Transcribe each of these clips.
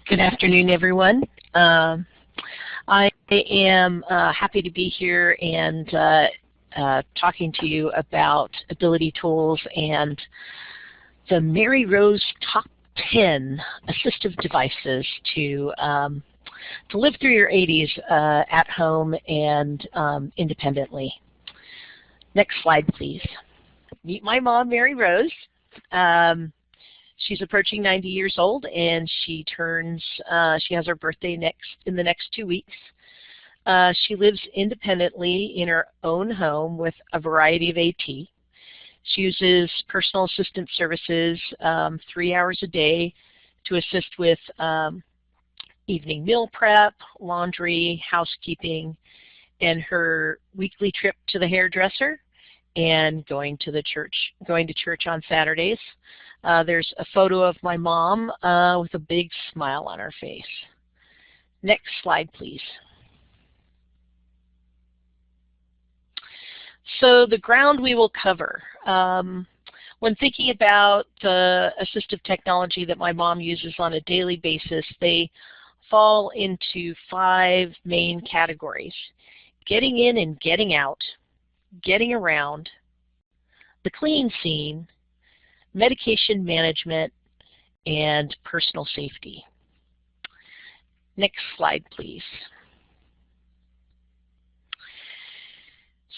Good afternoon, everyone. I am happy to be here and talking to you about ability tools and the Mary Rose Top 10 assistive devices to live through your 80s at home and independently. Next slide, please. Meet my mom, Mary Rose. She's approaching 90 years old, and she has her birthday in the next 2 weeks. She lives independently in her own home with a variety of AT. She uses personal assistant services 3 hours a day to assist with evening meal prep, laundry, housekeeping, and her weekly trip to the hairdresser, and going to church on Saturdays. There's a photo of my mom with a big smile on her face. Next slide, please. So the ground we will cover. When thinking about the assistive technology that my mom uses on a daily basis, they fall into 5 main categories: getting in and getting out, getting around, the clean scene, medication management, and personal safety. Next slide, please.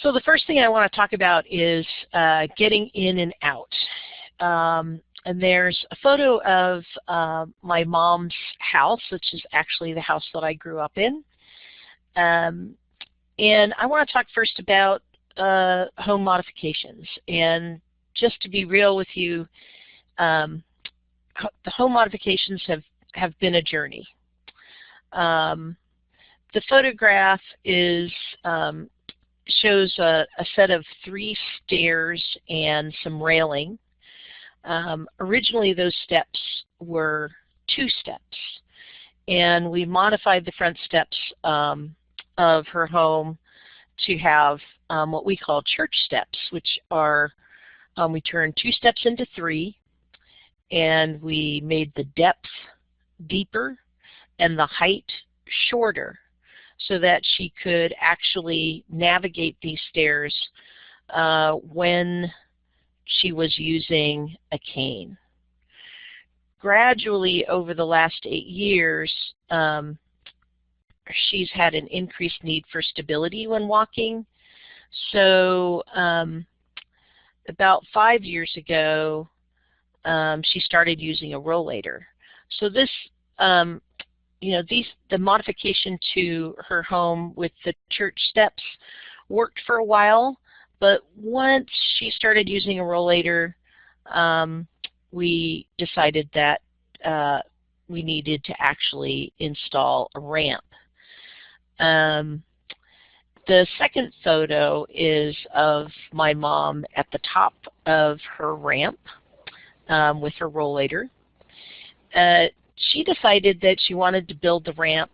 So the first thing I want to talk about is getting in and out. And there's a photo of my mom's house, which is actually the house that I grew up in. And I want to talk first about home modifications. And just to be real with you, the home modifications have been a journey. The photograph shows a set of 3 stairs and some railing. Originally those steps were 2 steps, and we modified the front steps of her home to have what we call church steps, which are we turned 2 steps into 3, and we made the depth deeper and the height shorter so that she could actually navigate these stairs when she was using a cane. Gradually, over the last 8 years, she's had an increased need for stability when walking. So about 5 years ago, she started using a rollator. So this, the modification to her home with the church steps worked for a while, but once she started using a rollator, we decided that we needed to actually install a ramp. The second photo is of my mom at the top of her ramp with her rollator. She decided that she wanted to build the ramp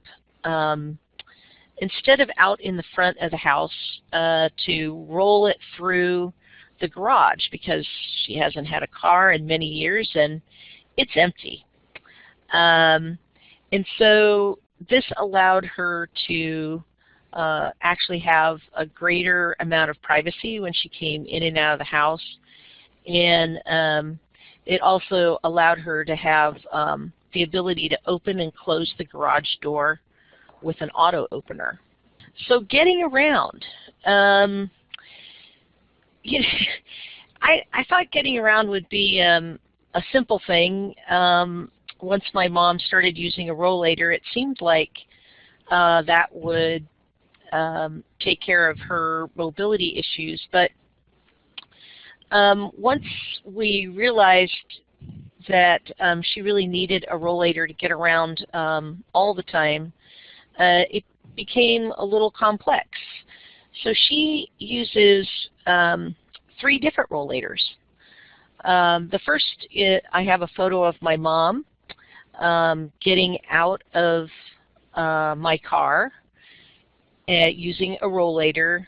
instead of out in the front of the house to roll it through the garage, because she hasn't had a car in many years and it's empty. And so this allowed her to actually have a greater amount of privacy when she came in and out of the house, and it also allowed her to have the ability to open and close the garage door with an auto opener. So getting around, I thought getting around would be a simple thing. Once my mom started using a rollator, it seemed like that would take care of her mobility issues. But once we realized that she really needed a rollator to get around all the time, it became a little complex. So she uses 3 different rollators. The first, I have a photo of my mom getting out of my car using a rollator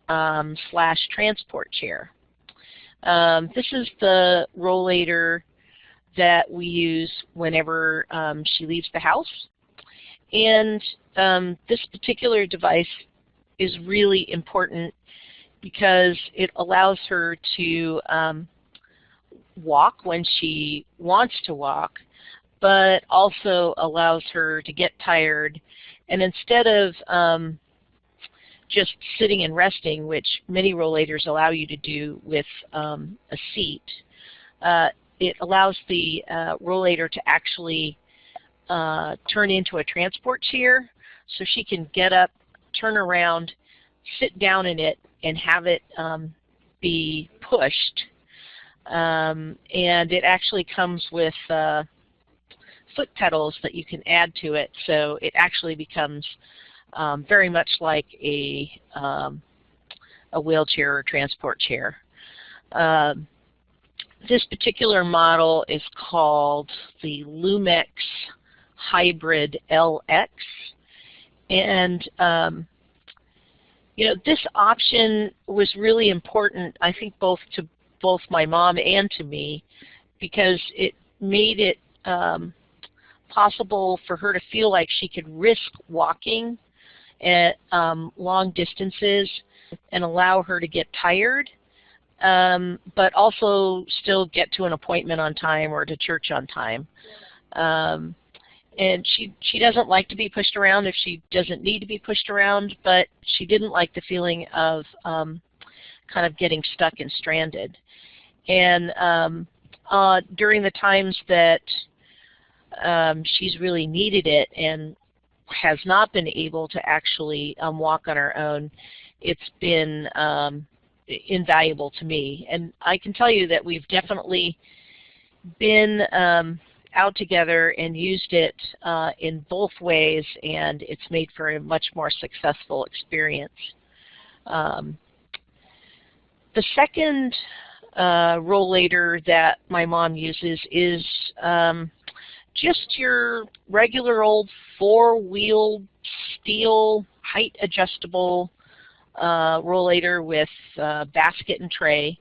/ transport chair. This is the rollator that we use whenever she leaves the house. And this particular device is really important because it allows her to walk when she wants to walk, but also allows her to get tired. And instead of just sitting and resting, which many rollators allow you to do with a seat, it allows the rollator to actually turn into a transport chair, so she can get up, turn around, sit down in it, and have it be pushed. And it actually comes with foot pedals that you can add to it, so it actually becomes very much like a wheelchair or transport chair. This particular model is called the Lumex Hybrid LX, and you know, this option was really important, I think, both to my mom and to me, because it made it possible for her to feel like she could risk walking at long distances and allow her to get tired, but also still get to an appointment on time or to church on time. And she doesn't like to be pushed around if she doesn't need to be pushed around, but she didn't like the feeling of kind of getting stuck and stranded. And during the times that she's really needed it and has not been able to actually walk on her own, it's been invaluable to me. And I can tell you that we've definitely been out together and used it in both ways, and it's made for a much more successful experience. The second rollator that my mom uses is just your regular old four-wheel steel height adjustable rollator with basket and tray.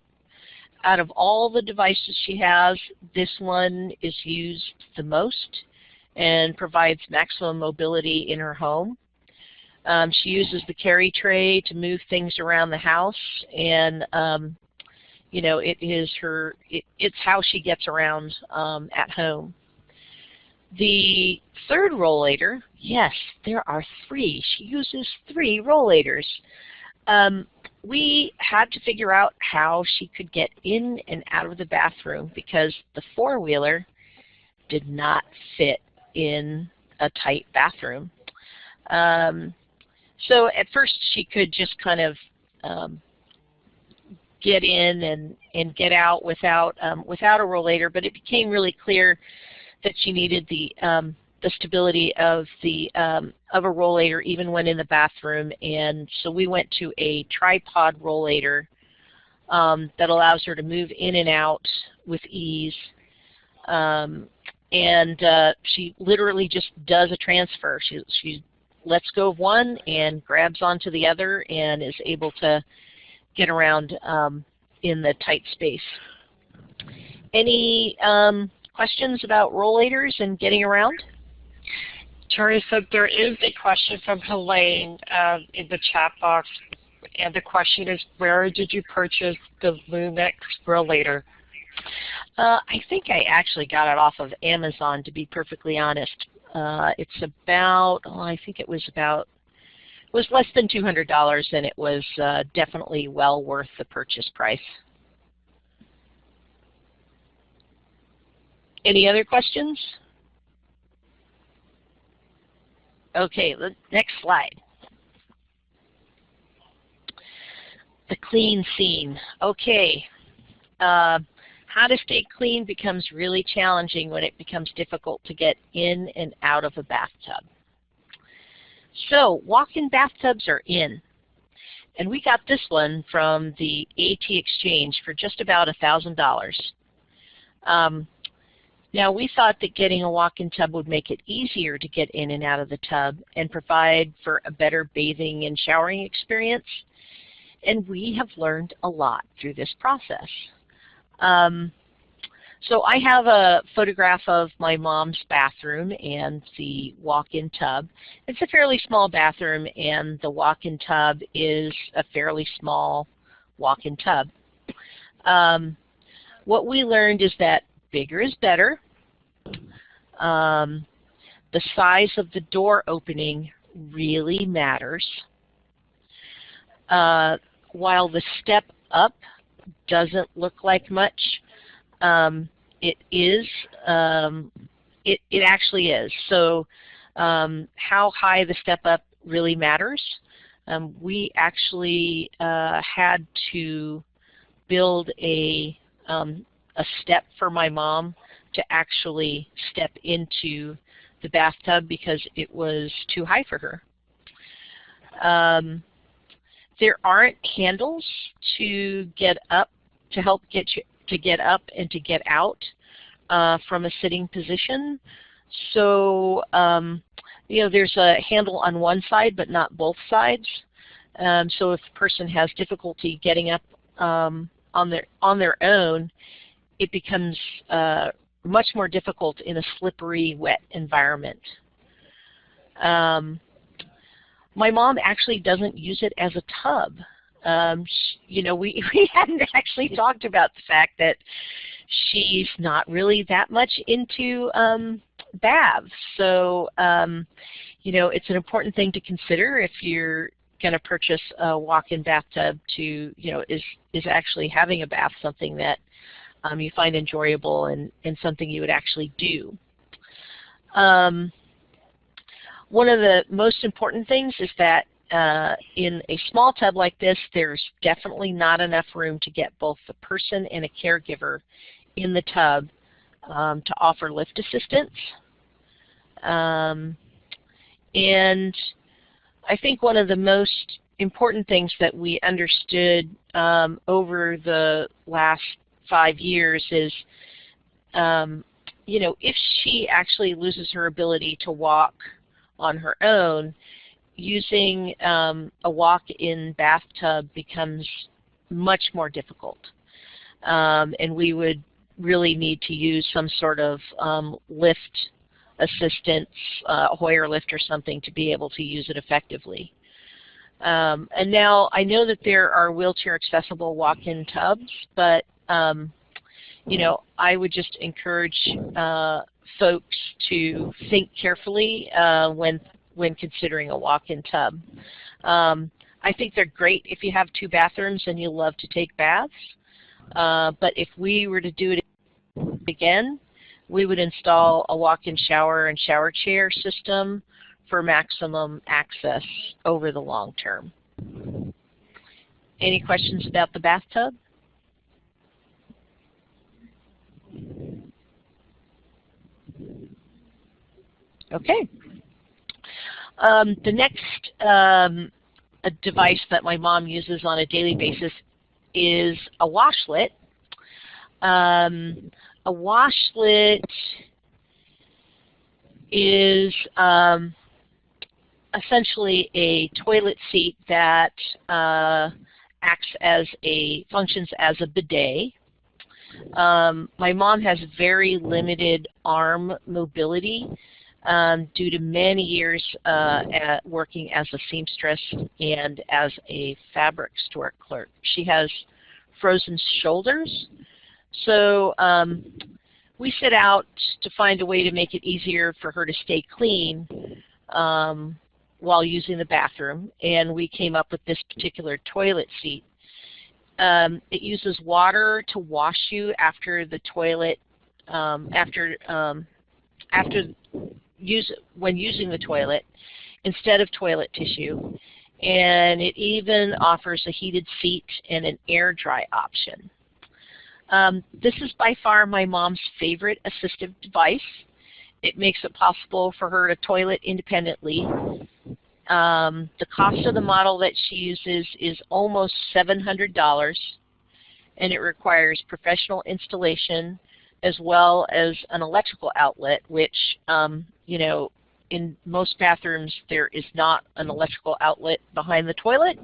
Out of all the devices she has, this one is used the most and provides maximum mobility in her home. She uses the carry tray to move things around the house, and you know, it's how she gets around at home. The third rollator, yes, there are three. She uses 3 rollators. We had to figure out how she could get in and out of the bathroom because the four-wheeler did not fit in a tight bathroom. So at first she could just kind of get in and get out without a rollator, but it became really clear that she needed the stability of a rollator even when in the bathroom, and so we went to a tripod rollator that allows her to move in and out with ease, and she literally just does a transfer. She lets go of one and grabs onto the other and is able to get around in the tight space. Any questions about rollators and getting around? Teresa, there is a question from Helene in the chat box, and the question is, where did you purchase the Lumex rollator? I think I actually got it off of Amazon, to be perfectly honest. It's about, I think it was less than $200, and it was definitely well worth the purchase price. Any other questions? Okay, the next slide. The clean scene. Okay. How to stay clean becomes really challenging when it becomes difficult to get in and out of a bathtub. So, walk-in bathtubs are in. And we got this one from the AT Exchange for just about $1,000. Now, we thought that getting a walk-in tub would make it easier to get in and out of the tub and provide for a better bathing and showering experience, and we have learned a lot through this process. So I have a photograph of my mom's bathroom and the walk-in tub. It's a fairly small bathroom, and the walk-in tub is a fairly small walk-in tub. What we learned is that bigger is better. The size of the door opening really matters. While the step up doesn't look like much, it is. It actually is. So how high the step up really matters. We actually had to build a step for my mom to actually step into the bathtub because it was too high for her. There aren't handles to get up to help get you to get up and to get out from a sitting position. So you know, there's a handle on one side but not both sides. So if a person has difficulty getting up on their own, it becomes much more difficult in a slippery, wet environment. My mom actually doesn't use it as a tub. You know, we hadn't actually talked about the fact that she's not really that much into baths. So, you know, it's an important thing to consider if you're going to purchase a walk-in bathtub to, you know, is actually having a bath something that you find enjoyable and something you would actually do. One of the most important things is that in a small tub like this, there's definitely not enough room to get both the person and a caregiver in the tub to offer lift assistance. And I think one of the most important things that we understood over the last 5 years is, you know, if she actually loses her ability to walk on her own, using a walk-in bathtub becomes much more difficult. And we would really need to use some sort of lift assistance, a Hoyer lift or something, to be able to use it effectively. And now I know that there are wheelchair accessible walk-in tubs, but you know, I would just encourage folks to think carefully when considering a walk-in tub. I think they're great if you have 2 bathrooms and you love to take baths. But if we were to do it again, we would install a walk-in shower and shower chair system for maximum access over the long term. Any questions about the bathtub? Okay. The next a device that my mom uses on a daily basis is a washlet. A washlet is essentially a toilet seat that functions as a bidet. My mom has very limited arm mobility due to many years working as a seamstress and as a fabric store clerk. She has frozen shoulders, so we set out to find a way to make it easier for her to stay clean while using the bathroom, and we came up with this particular toilet seat. It uses water to wash you after the toilet, when using the toilet instead of toilet tissue, and it even offers a heated seat and an air dry option. This is by far my mom's favorite assistive device. It makes it possible for her to toilet independently. The cost of the model that she uses is almost $700, and it requires professional installation as well as an electrical outlet, which, you know, in most bathrooms there is not an electrical outlet behind the toilet.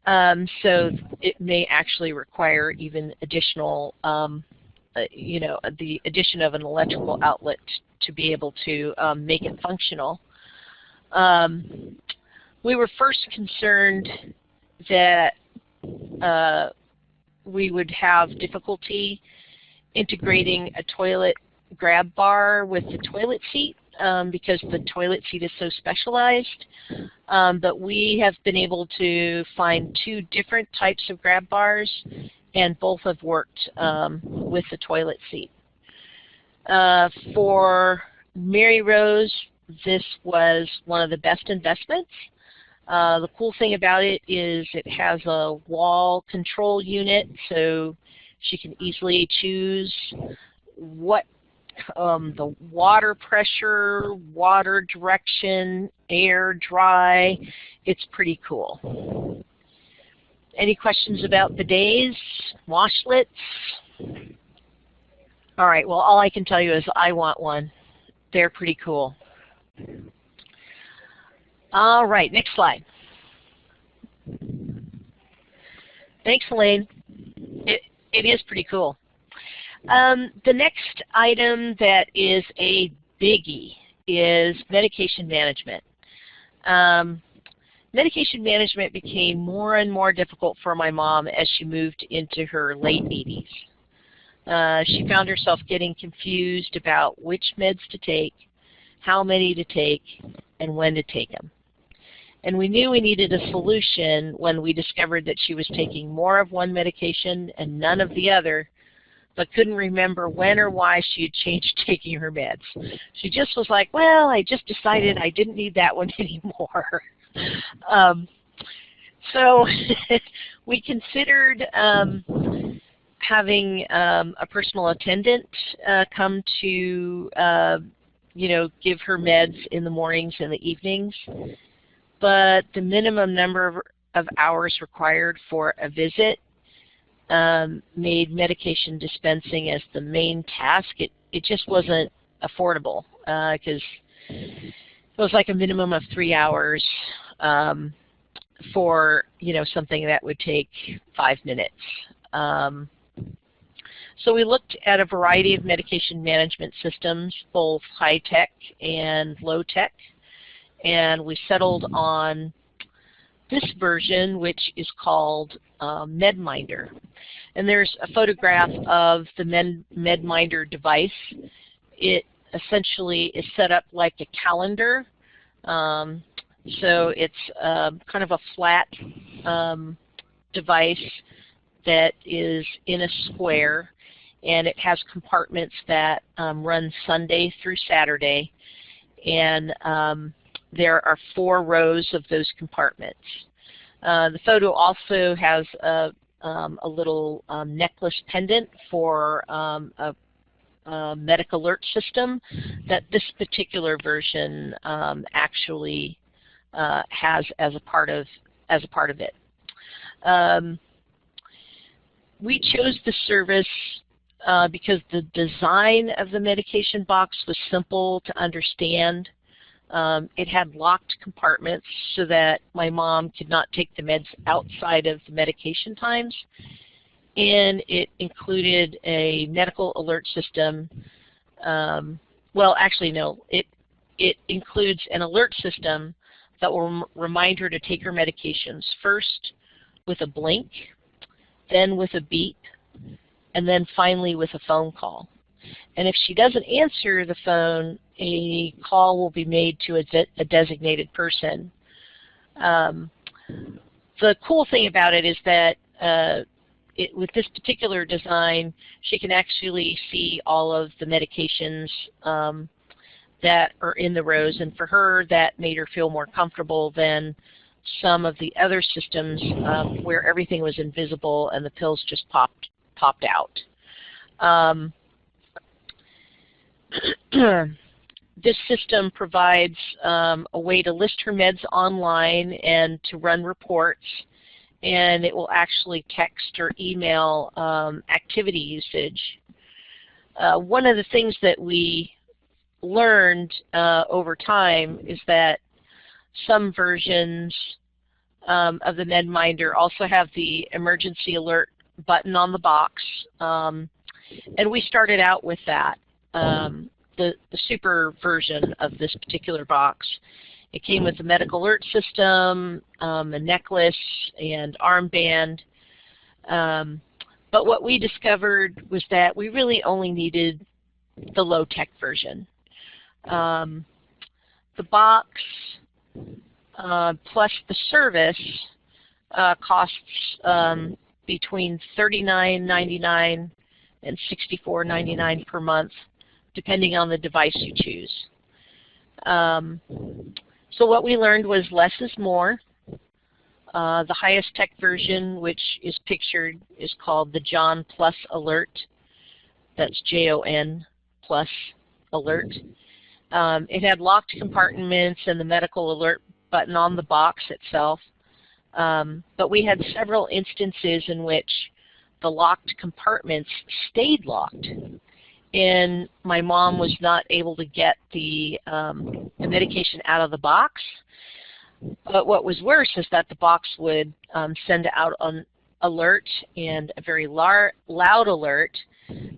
So it may actually require even additional the addition of an electrical outlet to be able to make it functional. We were first concerned that we would have difficulty integrating a toilet grab bar with the toilet seat because the toilet seat is so specialized. But we have been able to find 2 different types of grab bars, and both have worked with the toilet seat. For Mary Rose, this was one of the best investments. The cool thing about it is it has a wall control unit, so she can easily choose what the water pressure, water direction, air, dry. It's pretty cool. Any questions about bidets, washlets? All right, well, all I can tell you is I want one. They're pretty cool. All right, next slide. Thanks, Elaine. It is pretty cool. The next item that is a biggie is medication management. Medication management became more and more difficult for my mom as she moved into her late 80s. She found herself getting confused about which meds to take, how many to take, and when to take them. And we knew we needed a solution when we discovered that she was taking more of one medication and none of the other, but couldn't remember when or why she had changed taking her meds. She just was like, well, I just decided I didn't need that one anymore. So we considered having a personal attendant come to give her meds in the mornings and the evenings. But the minimum number of hours required for a visit made medication dispensing as the main task. It just wasn't affordable because it was like a minimum of 3 hours for something that would take 5 minutes. So we looked at a variety of medication management systems, both high-tech and low-tech, and we settled on this version, which is called MedMinder. And there's a photograph of the MedMinder device. It essentially is set up like a calendar. So it's kind of a flat device that is in a square, and it has compartments that run Sunday through Saturday. And there are 4 rows of those compartments. The photo also has a little necklace pendant for a medic alert system that this particular version actually has as a part of it. We chose the service because the design of the medication box was simple to understand. It had locked compartments so that my mom could not take the meds outside of the medication times. And it included a medical alert system. Well, actually, no. It includes an alert system that will remind her to take her medications first with a blink, then with a beep, and then finally with a phone call. And if she doesn't answer the phone, a call will be made to a designated person. The cool thing about it is that with this particular design, she can actually see all of the medications that are in the rows, and for her, that made her feel more comfortable than some of the other systems where everything was invisible and the pills just popped out. This system provides a way to list her meds online and to run reports, and it will actually text or email activity usage. One of the things that we learned over time is that some versions of the MedMinder also have the emergency alert button on the box. And we started out with that, the super version of this particular box. It came with a medical alert system, a necklace, and armband. But what we discovered was that we really only needed the low-tech version. The box plus the service costs between $39.99 and $64.99 per month, depending on the device you choose. So what we learned was less is more. The highest tech version, which is pictured, is called the John Plus Alert. That's Jon Plus Alert. It had locked compartments and the medical alert button on the box itself. But we had several instances in which the locked compartments stayed locked, and my mom was not able to get the medication out of the box. But what was worse is that the box would send out an alert, and a very loud alert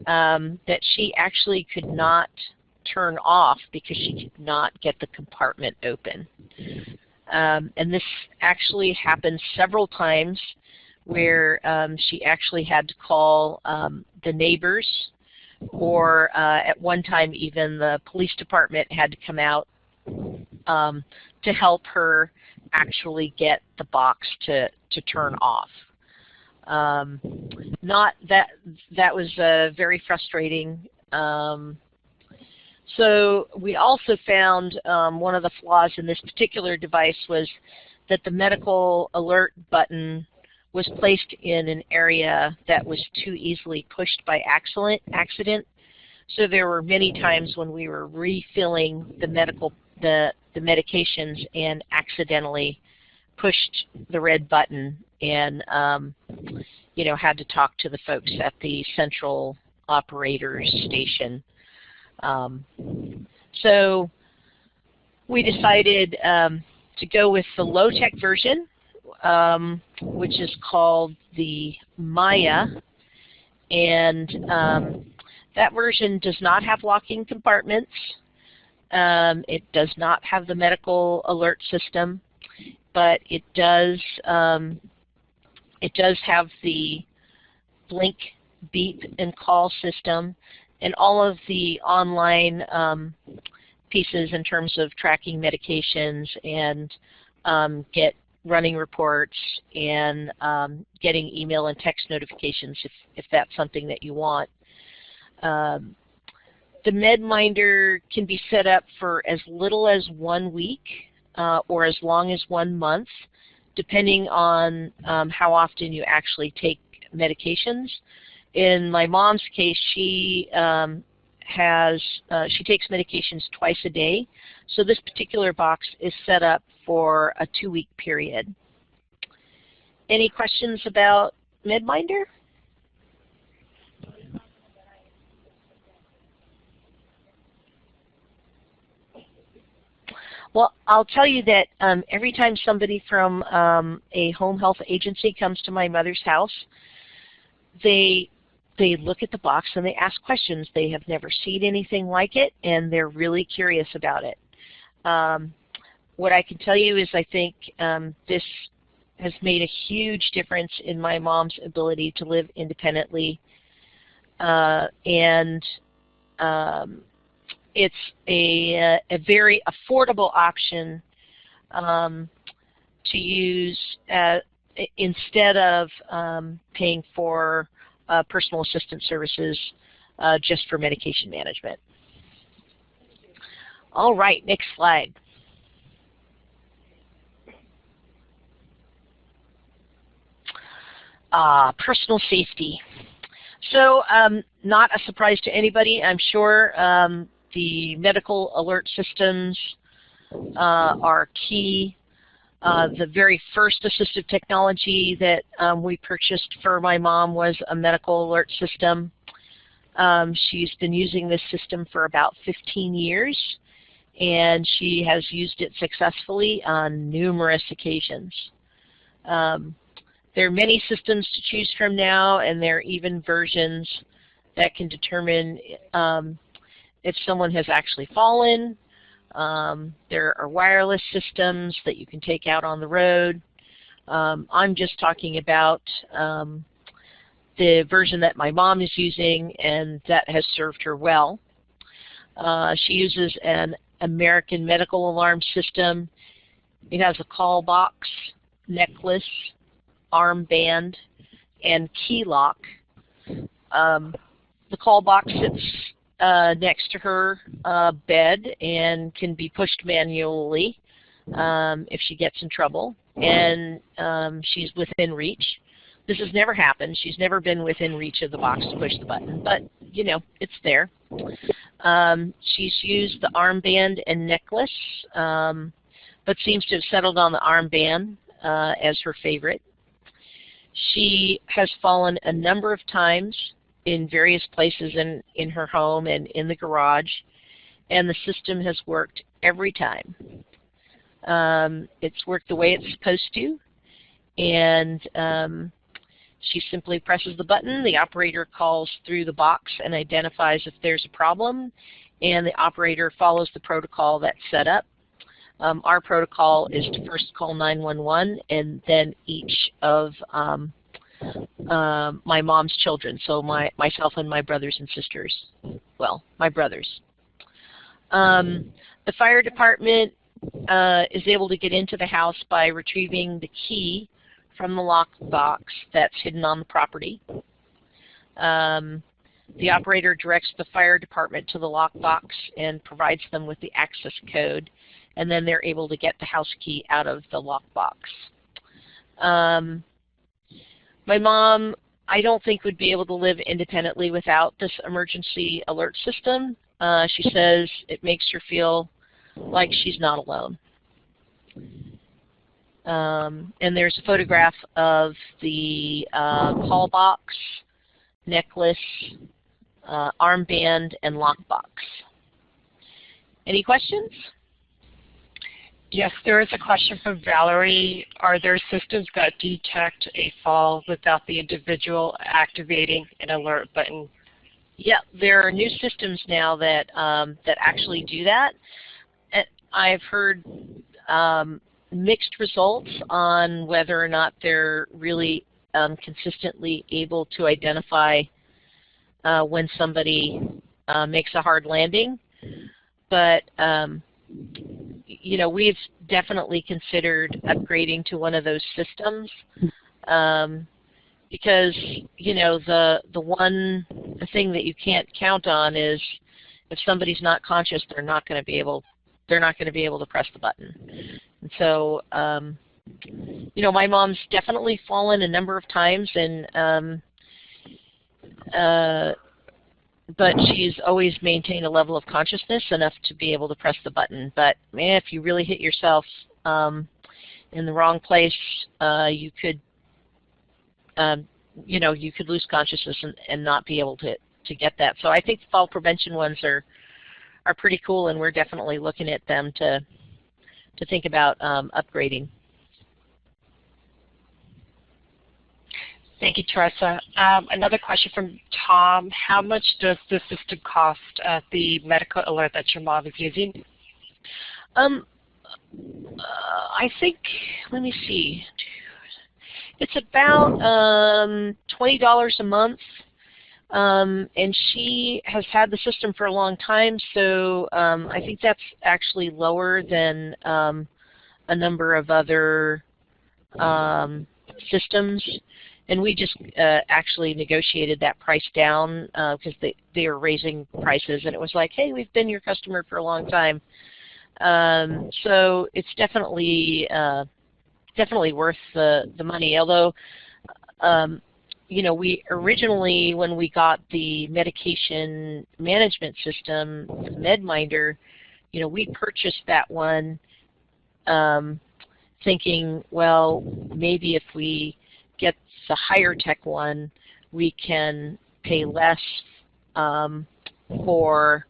that she actually could not turn off because she could not get the compartment open. And this actually happened several times, where she actually had to call the neighbors, or at one time even the police department had to come out to help her actually get the box to turn off. That was very frustrating. So we also found one of the flaws in this particular device was that the medical alert button was placed in an area that was too easily pushed by accident. So there were many times when we were refilling the medications and accidentally pushed the red button, and had to talk to the folks at the central operators station. So we decided to go with the low-tech version, which is called the Maya, and that version does not have locking compartments. It does not have the medical alert system, but it does have the blink, beep, and call system, and all of the online pieces in terms of tracking medications and get running reports and getting email and text notifications if that's something that you want. The MedMinder can be set up for as little as 1 week or as long as 1 month, depending on how often you actually take medications. In my mom's case, she takes medications twice a day, so this particular box is set up for a 2-week period. Any questions about MedMinder? Well, I'll tell you that every time somebody from a home health agency comes to my mother's house, they look at the box and they ask questions. They have never seen anything like it, and they're really curious about it. What I can tell you is I think this has made a huge difference in my mom's ability to live independently, and it's a very affordable option to use instead of paying for personal assistant services just for medication management. All right, next slide. Personal safety. So not a surprise to anybody, I'm sure. The medical alert systems are key. The very first assistive technology that we purchased for my mom was a medical alert system. She's been using this system for about 15 years, and she has used it successfully on numerous occasions. There are many systems to choose from now, and there are even versions that can determine if someone has actually fallen. There are wireless systems that you can take out on the road. I'm just talking about the version that my mom is using, and that has served her well. She uses an American medical alarm system. It has a call box, necklace, armband, and key lock. The call box sits next to her bed and can be pushed manually if she gets in trouble, and she's within reach. This has never happened. She's never been within reach of the box to push the button, but you know, it's there. She's used the armband and necklace, but seems to have settled on the armband as her favorite. She has fallen a number of times in various places in her home and in the garage, and the system has worked every time. It's worked the way it's supposed to, and she simply presses the button, the operator calls through the box and identifies if there's a problem, and the operator follows the protocol that's set up. Our protocol is to first call 911 and then each of my mom's children, so myself and my brothers and sisters. Well, my brothers. The fire department is able to get into the house by retrieving the key from the lockbox that's hidden on the property. The operator directs the fire department to the lockbox and provides them with the access code, and then they're able to get the house key out of the lockbox. My mom, I don't think, would be able to live independently without this emergency alert system. She says it makes her feel like she's not alone. And there's a photograph of the call box, necklace, armband, and lockbox. Any questions? Yes, there is a question from Valerie. Are there systems that detect a fall without the individual activating an alert button? Yeah, there are new systems now that that actually do that. I've heard mixed results on whether or not they're really consistently able to identify when somebody makes a hard landing. But you know, we've definitely considered upgrading to one of those systems because you know the one thing that you can't count on is if somebody's not conscious, they're not going to be able to press the button. And so you know, my mom's definitely fallen a number of times, and but she's always maintained a level of consciousness enough to be able to press the button. But man, if you really hit yourself in the wrong place, you could you know, you could lose consciousness and not be able to get that. So I think the fall prevention ones are pretty cool, and we're definitely looking at them to think about upgrading. Thank you, Teresa. Another question from Tom. How much does the system cost, the medical alert that your mom is using? I think, let me see. It's about $20 a month, and she has had the system for a long time, so I think that's actually lower than a number of other systems. And we just actually negotiated that price down because they were raising prices, and it was like, hey, we've been your customer for a long time. So it's definitely worth the money. Although, you know, we originally, when we got the medication management system, MedMinder, you know, we purchased that one thinking, well, maybe if we get the higher tech one, we can pay less for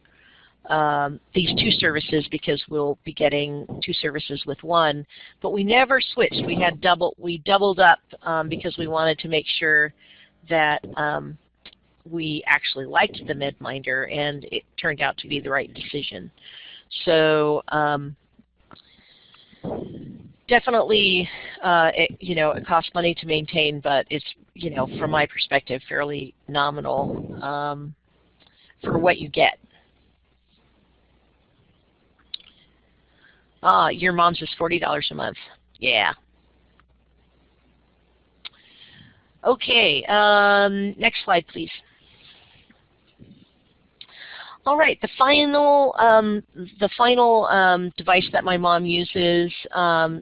these two services because we'll be getting two services with one. But we never switched. We doubled up because we wanted to make sure that we actually liked the MedMinder, and it turned out to be the right decision. So definitely, it costs money to maintain, but it's, from my perspective, fairly nominal for what you get. Your mom's is $40 a month. Yeah. Okay, next slide, please. All right, the final device that my mom uses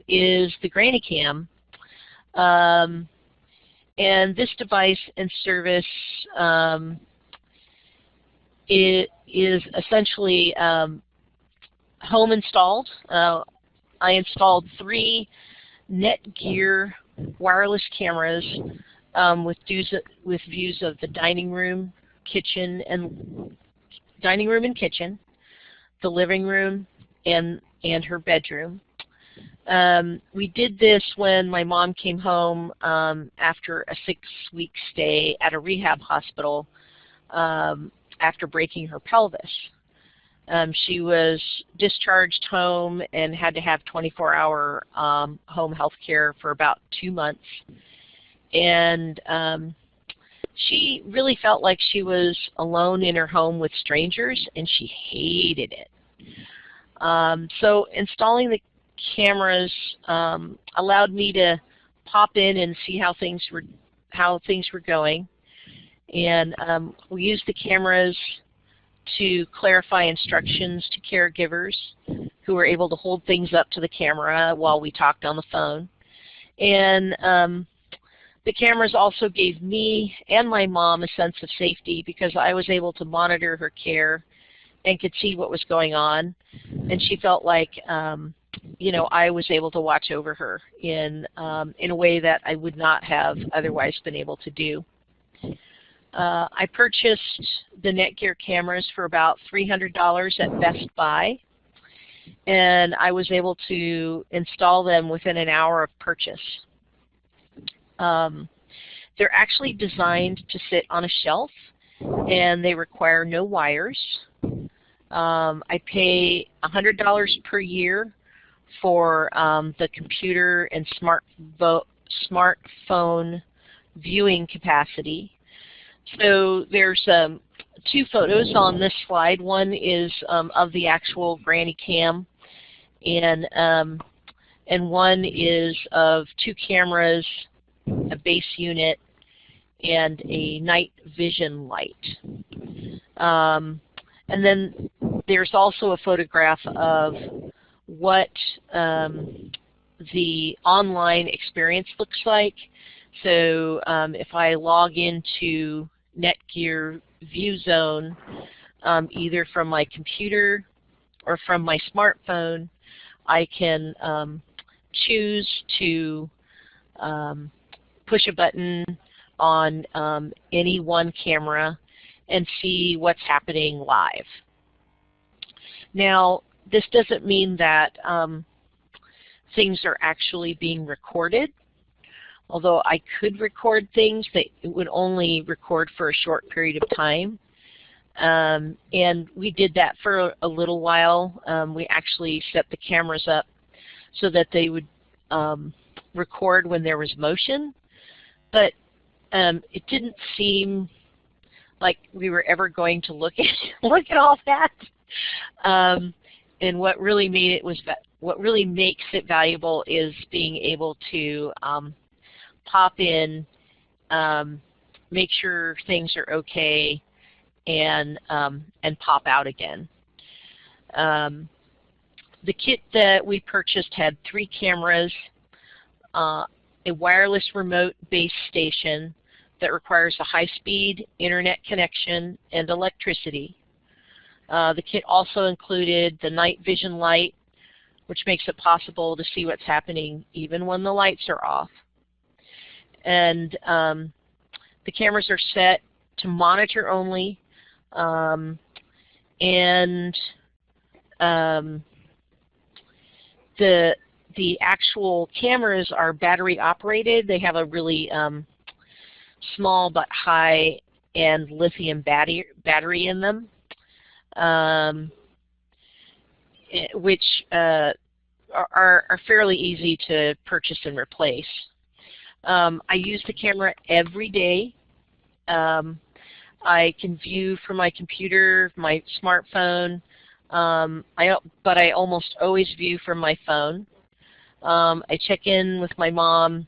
is the Granny Cam, and this device and service it is essentially home installed. I installed 3 Netgear wireless cameras with views of the dining room and kitchen, the living room, and her bedroom. We did this when my mom came home after a 6-week stay at a rehab hospital after breaking her pelvis. She was discharged home and had to have 24-hour home health care for about 2 months. And she really felt like she was alone in her home with strangers, and she hated it. So installing the cameras allowed me to pop in and see how things were going. And we used the cameras to clarify instructions to caregivers who were able to hold things up to the camera while we talked on the phone. And the cameras also gave me and my mom a sense of safety because I was able to monitor her care and could see what was going on. And she felt like, I was able to watch over her in a way that I would not have otherwise been able to do. I purchased the Netgear cameras for about $300 at Best Buy, and I was able to install them within an hour of purchase. They're actually designed to sit on a shelf, and they require no wires. I pay $100 per year for the computer and smartphone viewing capacity. So there's 2 photos on this slide. One is of the actual Granny Cam, and one is of 2 cameras, a base unit, and a night vision light. And then there's also a photograph of what the online experience looks like. So if I log into Netgear ViewZone, either from my computer or from my smartphone, I can choose to push a button on any one camera and see what's happening live. Now, this doesn't mean that things are actually being recorded. Although I could record things, it would only record for a short period of time. And we did that for a little while. We actually set the cameras up so that they would record when there was motion. But it didn't seem like we were ever going to look at all that. And what really makes it valuable is being able to pop in, make sure things are okay, and pop out again. The kit that we purchased had 3 cameras, a wireless remote base station that requires a high-speed internet connection and electricity. The kit also included the night vision light, which makes it possible to see what's happening even when the lights are off. And the cameras are set to monitor only, and the actual cameras are battery operated. They have a really small but high and lithium battery in them, which are fairly easy to purchase and replace. I use the camera every day. I can view from my computer, my smartphone, but I almost always view from my phone. I check in with my mom.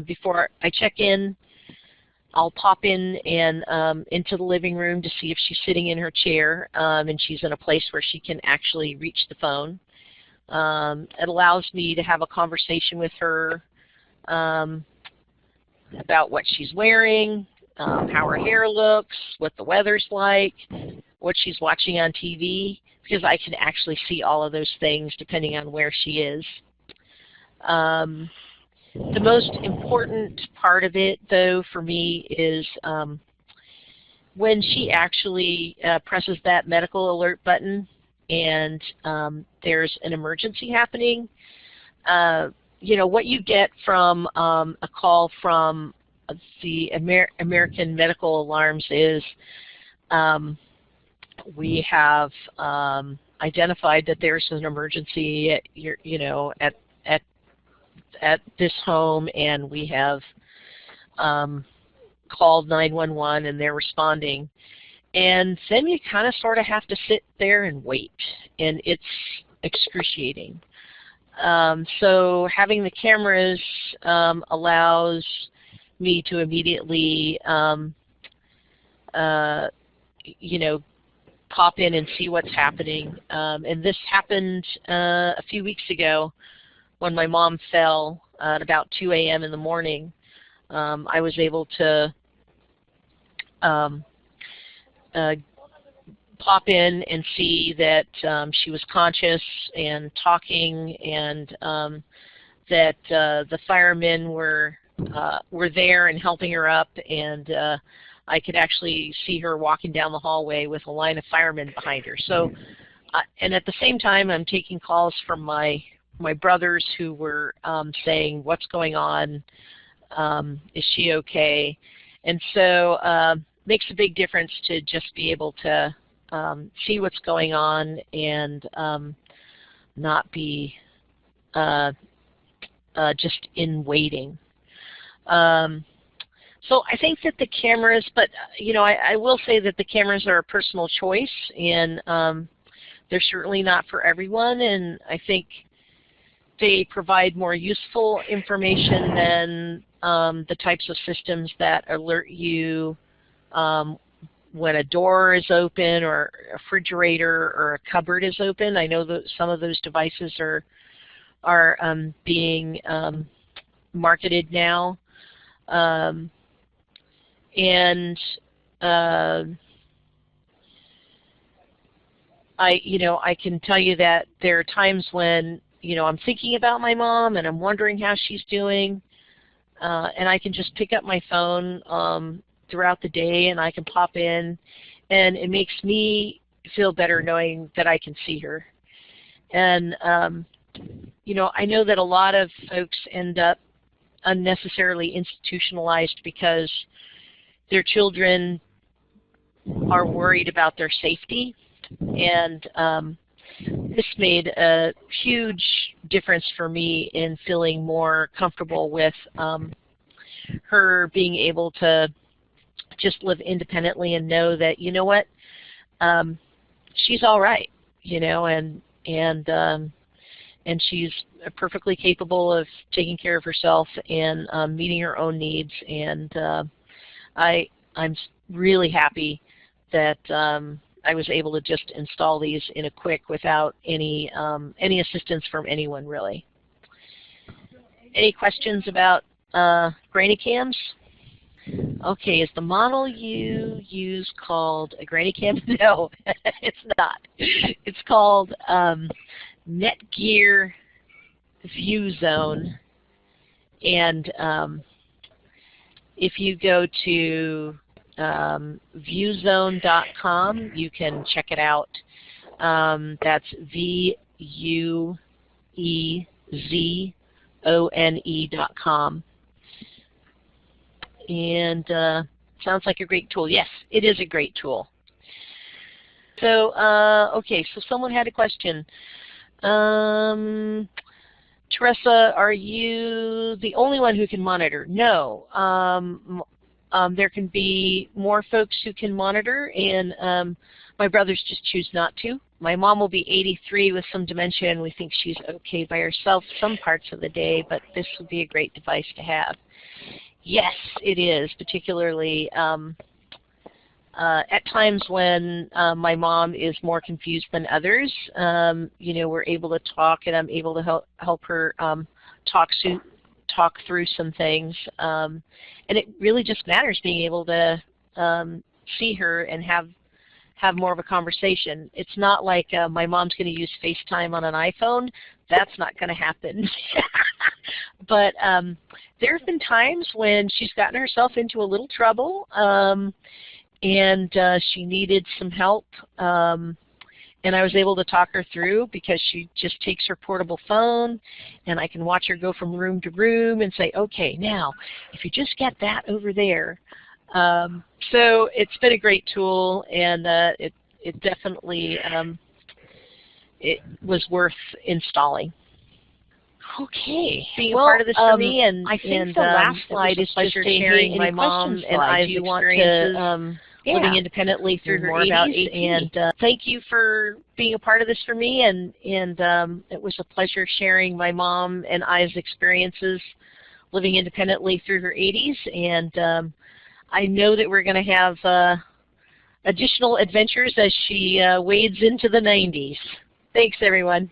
Before I check in, I'll pop in and into the living room to see if she's sitting in her chair and she's in a place where she can actually reach the phone. It allows me to have a conversation with her about what she's wearing, how her hair looks, what the weather's like, what she's watching on TV, because I can actually see all of those things depending on where she is. The most important part of it, though, for me is when she actually presses that medical alert button and there's an emergency happening. You know, what you get from a call from the American Medical Alarms is we have identified that there's an emergency at your, at this home, and we have called 911 and they're responding. And then you kind of sort of have to sit there and wait, and it's excruciating. So having the cameras allows me to immediately, pop in and see what's happening. And this happened a few weeks ago when my mom fell at about 2 a.m. in the morning. I was able to pop in and see that she was conscious and talking, and that the firemen were there and helping her up, and I could actually see her walking down the hallway with a line of firemen behind her. So, and at the same time, I'm taking calls from my brothers who were saying, "What's going on? Is she okay?" And so makes a big difference to just be able to see what's going on and not be just in waiting. So I think that the cameras, but I will say that the cameras are a personal choice, and they're certainly not for everyone, and I think they provide more useful information than the types of systems that alert you when a door is open or a refrigerator or a cupboard is open. I know that some of those devices are being marketed now. I can tell you that there are times when I'm thinking about my mom and I'm wondering how she's doing, and I can just pick up my phone throughout the day and I can pop in, and it makes me feel better knowing that I can see her. And I know that a lot of folks end up unnecessarily institutionalized because their children are worried about their safety, and this made a huge difference for me in feeling more comfortable with her being able to just live independently and know that, she's all right, and she's perfectly capable of taking care of herself and meeting her own needs. And I'm really happy that I was able to just install these in a quick without any assistance from anyone, really. Any questions about granny cams? Okay, is the model you use called a granny cam? No, it's not. It's called Netgear ViewZone, and if you go to ViewZone.com, you can check it out. That's ViewZone.com. And Sounds like a great tool. Yes, it is a great tool. So, okay, so someone had a question. Teresa, are you the only one who can monitor? No. There can be more folks who can monitor, and my brothers just choose not to. My mom will be 83 with some dementia, and we think she's okay by herself some parts of the day, but this would be a great device to have. Yes, it is, particularly at times when my mom is more confused than others. You know, we're able to talk, and I'm able to help her talk through some things. And it really just matters being able to see her and have more of a conversation. It's not like my mom's going to use FaceTime on an iPhone. That's not going to happen. But there have been times when she's gotten herself into a little trouble, and she needed some help, and I was able to talk her through because she just takes her portable phone, and I can watch her go from room to room and say, okay, now, if you just get that over there. So it's been a great tool, and it definitely it was worth installing. Okay, being a part of this for me, and I think the last slide is just sharing my mom and I's experiences living independently through her 80s. And thank you for being a part of this for me, and it was a pleasure sharing my mom and I's experiences living independently through her 80s. And I know that we're going to have additional adventures as she wades into the 90s. Thanks, everyone.